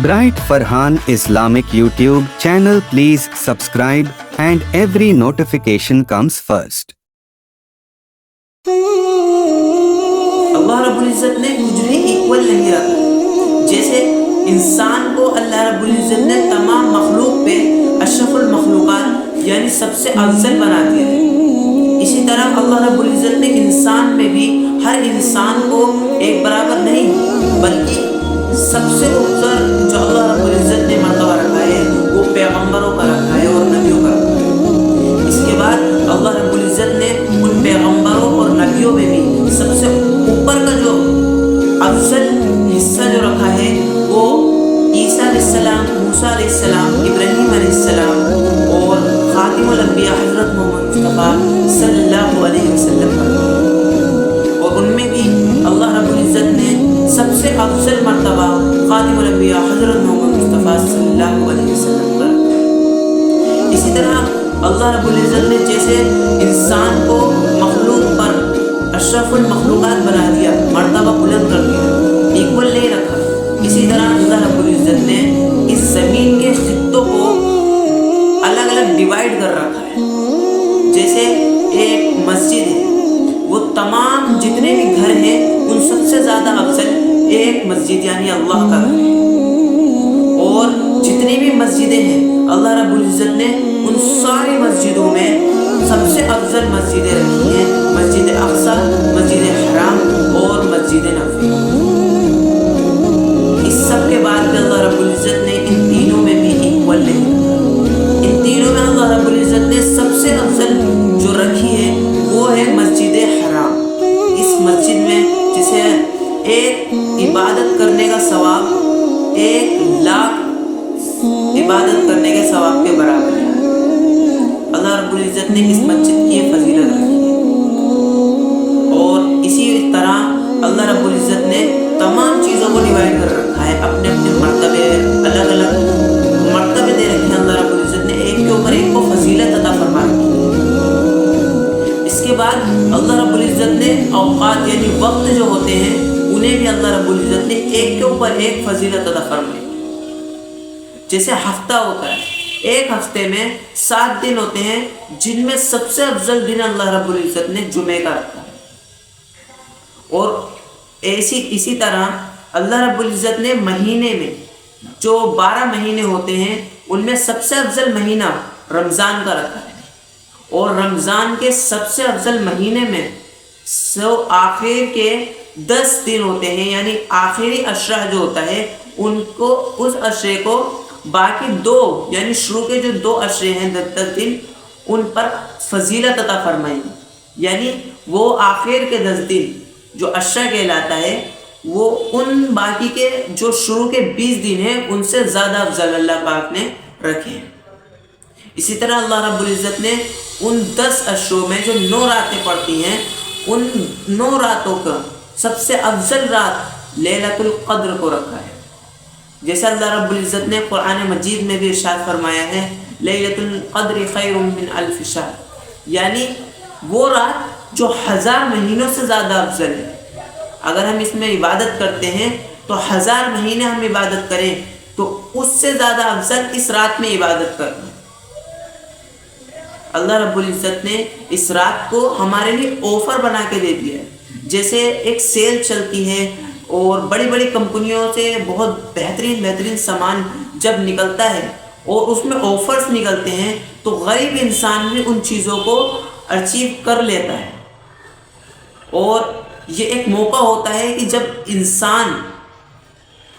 Bright Farhan Islamic YouTube channel, please subscribe and every notification comes first. اللہ رب العزت نے کچھ بھی ایکول نہیں رکھا. جیسے انسان کو اللہ رب العزت نے تمام مخلوق پہ اشرف المخلوقات یعنی سب سے افضل بنا دیا ہے، اسی طرح اللہ رب العزت نے انسان میں بھی ہر انسان کو ایک برابر نہیں بلکہ سب سے افضل جو اللہ رب العزت نے مرتبہ رکھا ہے وہ پیغمبروں کا رکھا ہے اور نبیوں کا رکھا ہے. اس کے بعد اللہ رب العزت نے ان پیغمبروں اور نبیوں میں بھی سب سے اوپر کا جو افضل حصہ جو رکھا ہے وہ عیسیٰ علیہ السلام، موسیٰ علیہ السلام، ابراہیم علیہ السلام اور خاتم الانبیاء حضرت محمد مصطفیٰ صلی اللہ علیہ وسلم پر. اور ان میں بھی اللہ رب العزت نے سب سے افضل مرتبہ خاتم الانبیاء حضرت محمد مصطفیٰ صلی اللہ علیہ وسلم پر. اسی طرح اللہ رب العزت نے جیسے انسان کو مخلوق پر اشرف المخلوقات بنا دیا، مرتبہ بلند کر دیا، ایکول نہیں رکھا، اسی طرح اللہ رب العزت نے اس زمین کے خطوں کو الگ الگ ڈیوائیڈ کر رکھا ہے. جیسے ایک مسجد ہے، وہ تمام جتنے بھی گھر ہیں ان سب سے زیادہ افضل ایک مسجد یعنی اللہ کا گھر ہے. اور جتنی بھی مسجدیں ہیں اللہ رب العزت نے ان ساری مسجدوں میں سب سے افضل مسجدیں رکھی ہیں، مسجد اقصی، مسجد حرام اور مسجد نبوی. اس سب کے بعد بھی اللہ رب العزت نے ان تینوں میں بھی ایکول نہیں رکھا. ان تینوں میں اللہ رب العزت نے سب سے افضل جو رکھی ہے وہ ہے مسجد حرام. اس مسجد میں جسے ایک عبادت کرنے کا ثواب 1,00,000 عبادت کرنے کے ثواب کے برابر ہے. اللہ رب العزت نے اس مسجد کی یہ فضیلت رکھی ہے. اور اسی طرح اللہ رب العزت نے تمام چیزوں کو ڈیوائیڈ کر رکھا ہے، اپنے اپنے مرتبے الگ الگ مرتبے دے رکھے ہیں. اللہ رب العزت نے ایک کے اوپر ایک کو فضیلت عطا فرما رکھی ہے. اس کے بعد اللہ رب العزت نے اوقات یعنی وقت جو ہوتے ہیں انہیں بھی اللہ رب العزت نے ایک کے اوپر ایک فضیلت عطا فرمائی. جیسے ہفتہ ہوتا ہے، ایک ہفتے میں 7 دن ہوتے ہیں جن میں سب سے افضل دن اللہ رب العزت نے جمعے کا رکھا ہے. اور اسی طرح اللہ رب العزت نے مہینے میں جو 12 مہینے ہوتے ہیں ان میں سب سے افضل مہینہ رمضان کا رکھا ہے. اور رمضان کے سب سے افضل مہینے میں آخر کے 10 دن ہوتے ہیں، یعنی آخری عشرہ جو ہوتا ہے ان کو اس عشرے کو باقی 2 یعنی شروع کے جو 2 عشرے ہیں 10 دن ان پر فضیلت عطا فرمائی. یعنی وہ آخر کے 10 دن جو عشرہ کہلاتا ہے وہ ان باقی کے جو شروع کے 20 دن ہیں ان سے زیادہ افضل اللہ پاک نے رکھے ہیں. اسی طرح اللہ رب العزت نے ان 10 عشروں میں جو 9 راتیں پڑتی ہیں ان 9 راتوں کا سب سے افضل رات لیلۃ القدر کو رکھا ہے. جیسے اللہ رب العزت نے قرآن مجید میں بھی ارشاد فرمایا ہے لیلۃ القدر خیر من الف شہر، یعنی وہ رات جو 1000 مہینوں سے زیادہ افضل ہے. اگر ہم اس میں عبادت کرتے ہیں تو 1000 مہینے ہم عبادت کریں تو اس سے زیادہ افضل اس رات میں عبادت کرنا. اللہ رب العزت نے اس رات کو ہمارے لیے آفر بنا کے دے دیا ہے. جیسے ایک سیل چلتی ہے اور بڑی بڑی کمپنیوں سے بہت بہترین سامان جب نکلتا ہے اور اس میں آفرز نکلتے ہیں تو غریب انسان بھی ان چیزوں کو اچیو کر لیتا ہے. اور یہ ایک موقع ہوتا ہے کہ جب انسان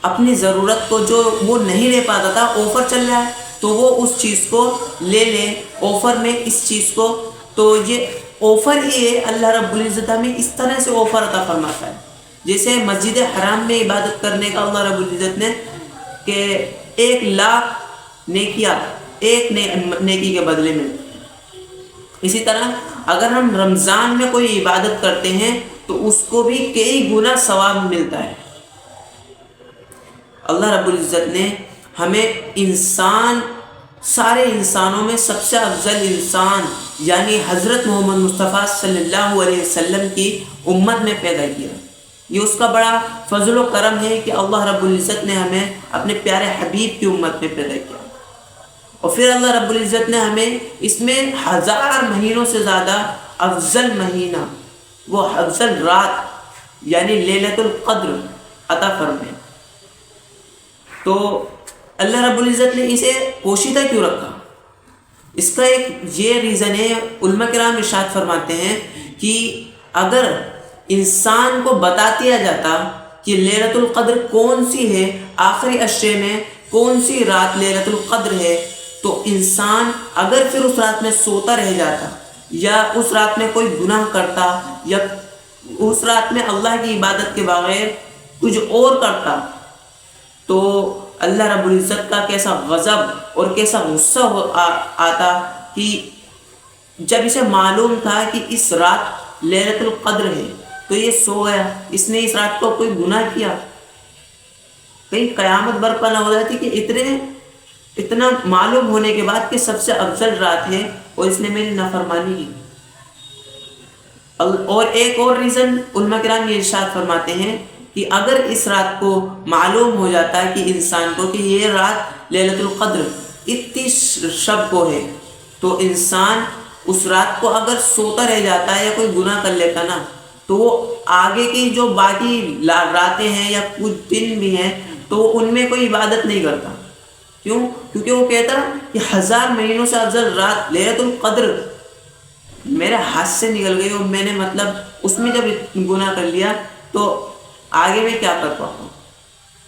اپنی ضرورت کو جو وہ نہیں لے پاتا تھا، آفر چل رہا ہے تو وہ اس چیز کو لے لے آفر میں اس چیز کو. تو یہ آفر ہی ہے، اللہ رب العزت ہمیں اس طرح سے آفر عطا فرماتا ہے. جیسے مسجد حرام میں عبادت کرنے کا اللہ رب العزت نے کہ 1,00,000 نیکیاں ایک نیکی کے بدلے میں. اسی طرح اگر ہم رمضان میں کوئی عبادت کرتے ہیں تو اس کو بھی کئی گنا ثواب ملتا ہے. اللہ رب العزت نے ہمیں سارے انسانوں میں سب سے افضل انسان یعنی حضرت محمد مصطفیٰ صلی اللہ علیہ وسلم کی امت میں پیدا کیا. یہ اس کا بڑا فضل و کرم ہے کہ اللہ رب العزت نے ہمیں اپنے پیارے حبیب کی امت میں پیدا کیا، اور پھر اللہ رب العزت نے ہمیں اس میں 1000 مہینوں سے زیادہ افضل مہینہ، وہ افضل رات یعنی لیلۃ القدر عطا فرمائے۔ تو اللہ رب العزت نے اسے پوشیدہ کیوں رکھا؟ اس کا ایک یہ ریزن ہے، علماء کرام ارشاد فرماتے ہیں کہ اگر انسان کو بتا دیا جاتا کہ لیلۃ القدر کون سی ہے، آخری عشرے میں کون سی رات لیلۃ القدر ہے، تو انسان اگر پھر اس رات میں سوتا رہ جاتا، یا اس رات میں کوئی گناہ کرتا، یا اس رات میں اللہ کی عبادت کے بغیر کچھ اور کرتا، تو اللہ رب العزت کا کیسا غضب اور کیسا غصہ آتا کہ جب اسے معلوم تھا کہ اس رات لیلۃ القدر ہے تو یہ سو گیا، اس نے اس رات کو کوئی گناہ کیا، کہیں قیامت برپا نہ ہو جاتی کہ اتنا معلوم ہونے کے بعد کہ سب سے افضل رات ہے اور اس نے میری نافرمانی کی۔ اور ایک اور ریزن علماء کرام یہ ارشاد فرماتے ہیں کہ اگر اس رات کو معلوم ہو جاتا ہے کہ انسان کو کہ یہ رات لیلۃ القدر اتنی شب کو ہے، تو انسان اس رات کو اگر سوتا رہ جاتا ہے یا کوئی گناہ کر لیتا نا، تو وہ آگے کی جو باقی راتیں ہیں یا کچھ دن بھی ہیں تو ان میں کوئی عبادت نہیں کرتا۔ کیوں؟ کیونکہ وہ کہتا کہ 1000 مہینوں سے افضل رات لیلۃ القدر میرے ہاتھ سے نکل گئی، اور میں نے اس میں جب گناہ کر لیا تو آگے میں کیا کر پاؤں،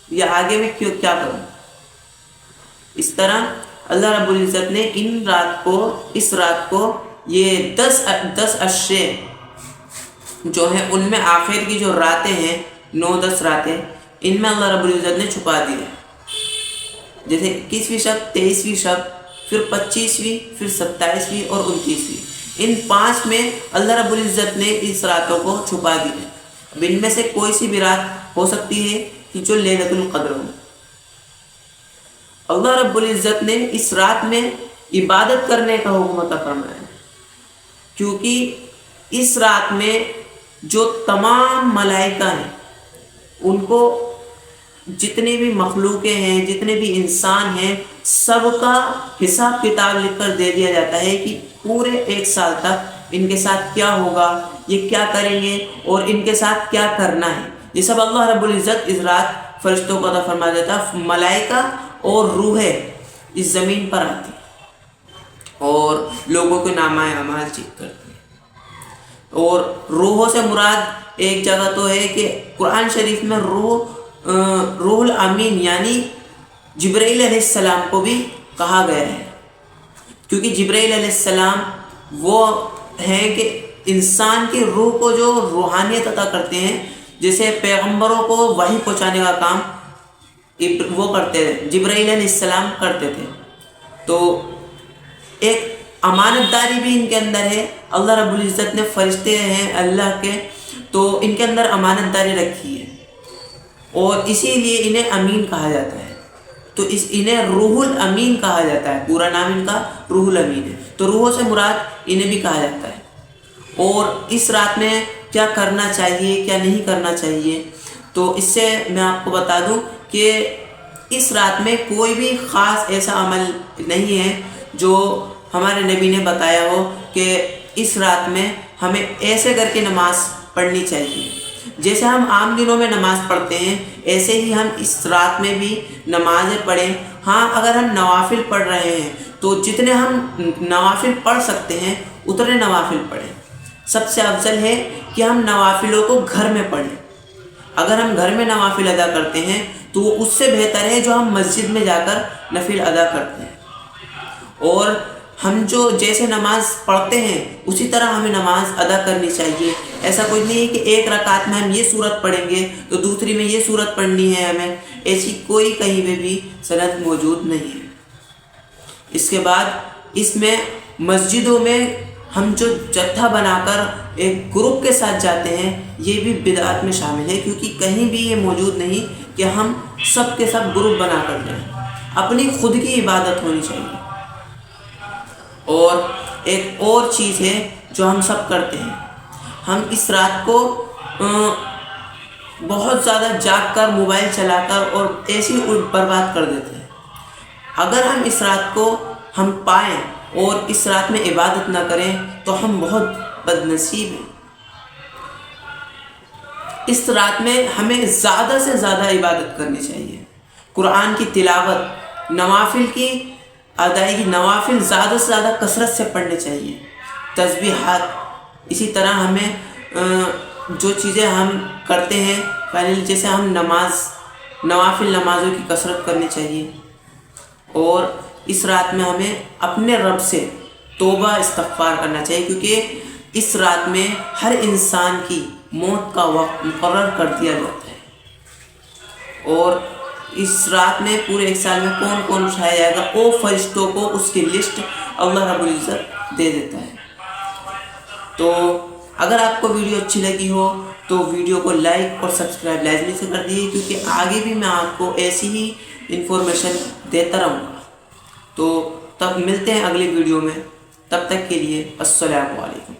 یا آگے میں کیا کروں۔ اس طرح اللہ رب العزت نے اس رات کو یہ 10 عشرے جو ہیں ان میں آخر کی جو راتیں ہیں 9-10 راتیں، ان میں اللہ رب العزت نے چھپا دی ہے، جیسے 21ویں شب، 23ویں شب، پھر 25ویں، پھر 27ویں اور 29ویں، ان 5 میں اللہ رب العزت نے اس راتوں کو چھپا دی ہے۔ اب ان میں سے کوئی سی بھی رات ہو سکتی ہے کہ جو لیلۃ القدر ہو۔ اللہ رب العزت نے اس رات میں عبادت کرنے کا حکم عطا فرمایا ہے، کیونکہ اس رات میں جو تمام ملائکہ ہیں، ان کو جتنے بھی مخلوقیں ہیں، جتنے بھی انسان ہیں، سب کا حساب کتاب لکھ کر دے دیا جاتا ہے کہ پورے 1 سال تک ان کے ساتھ کیا ہوگا، یہ کیا کریں گے اور ان کے ساتھ کیا کرنا ہے۔ یہ سب اللہ رب العزت اس رات فرشتوں کو عطا فرما دیتا ہے۔ ملائکہ اور روحیں اس زمین پر آتی اور لوگوں کے نامہ اعمال چیک کرتی ہیں۔ اور روحوں سے مراد ایک جگہ تو ہے کہ قرآن شریف میں روح الامین یعنی جبرائیل علیہ السلام کو بھی کہا گیا ہے، کیونکہ جبرائیل علیہ السلام وہ ہیں کہ انسان کی روح کو جو روحانیت عطا کرتے ہیں، جیسے پیغمبروں کو وحی پہنچانے کا کام وہ کرتے تھے، جبرائیل علیہ السلام کرتے تھے۔ تو ایک امانت داری بھی ان کے اندر ہے، اللہ رب العزت نے فرشتے ہیں اللہ کے، تو ان کے اندر امانت داری رکھی ہے، اور اسی لیے انہیں امین کہا جاتا ہے۔ تو انہیں روح الامین کہا جاتا ہے، پورا نام ان کا روح الامین ہے، تو روحوں سے مراد انہیں بھی کہا جاتا ہے۔ اور اس رات میں کیا کرنا چاہیے، کیا نہیں کرنا چاہیے، تو اس سے میں آپ کو بتا دوں کہ اس رات میں کوئی بھی خاص ایسا عمل نہیں ہے جو ہمارے نبی نے بتایا ہو کہ اس رات میں ہمیں ایسے کر کے نماز پڑھنی چاہیے۔ جیسے ہم عام دنوں میں نماز پڑھتے ہیں، ایسے ہی ہم اس رات میں بھی نمازیں پڑھیں۔ ہاں، اگر ہم نوافل پڑھ رہے ہیں تو جتنے ہم نوافل پڑھ سکتے ہیں اتنے نوافل پڑھیں۔ سب سے افضل ہے کہ ہم نوافلوں کو گھر میں پڑھیں۔ اگر ہم گھر میں نوافل ادا کرتے ہیں تو وہ اس سے بہتر ہے جو ہم مسجد میں جا کر نفل ادا کرتے ہیں۔ اور ہم جو جیسے نماز پڑھتے ہیں اسی طرح ہمیں نماز ادا کرنی چاہیے۔ ایسا کوئی نہیں ہے کہ ایک رکعت میں ہم یہ سورت پڑھیں گے تو دوسری میں یہ سورت پڑھنی ہے ہمیں، ایسی کوئی کہیں پہ بھی سند موجود نہیں ہے۔ اس کے بعد اس میں مسجدوں میں ہم جو جتھا بنا کر ایک گروپ کے ساتھ جاتے ہیں، یہ بھی بدعات میں شامل ہے، کیونکہ کہیں بھی یہ موجود نہیں کہ ہم سب کے سب گروپ بنا کر جائیں۔ اپنی خود کی عبادت ہونی چاہیے۔ اور ایک اور چیز ہے جو ہم سب کرتے ہیں، ہم اس رات کو بہت زیادہ جاگ کر موبائل چلا کر اور ایسی برباد کر دیتے ہیں۔ اگر ہم اس رات کو ہم پائیں اور اس رات میں عبادت نہ کریں تو ہم بہت بد نصیب ہیں۔ اس رات میں ہمیں زیادہ سے زیادہ عبادت کرنی چاہیے، قرآن کی تلاوت، نوافل کی ادائیگی، نوافل زیادہ سے زیادہ کثرت سے پڑھنے چاہیے، تسبیحات۔ اسی طرح ہمیں جو چیزیں ہم کرتے ہیں فائنلی، جیسے ہم نوافل نمازوں کی کثرت کرنی چاہیے، اور اس رات میں ہمیں اپنے رب سے توبہ استغفار کرنا چاہیے، کیونکہ اس رات میں ہر انسان کی موت کا وقت مقرر کر دیا جاتا ہے، اور اس رات میں پورے ایک سال میں کون کون اٹھایا جائے گا، وہ فرشتوں کو اس کی لسٹ اللہ رب العزت دے دیتا ہے۔ تو اگر آپ کو ویڈیو اچھی لگی ہو تو ویڈیو کو لائک اور سبسکرائب لازمی سے کر دیجیے، کیونکہ آگے بھی میں آپ کو ایسی ہی انفارمیشن دیتا رہوں گا۔ تو تب ملتے ہیں اگلی ویڈیو میں، تب تک کے لیے السلام علیکم۔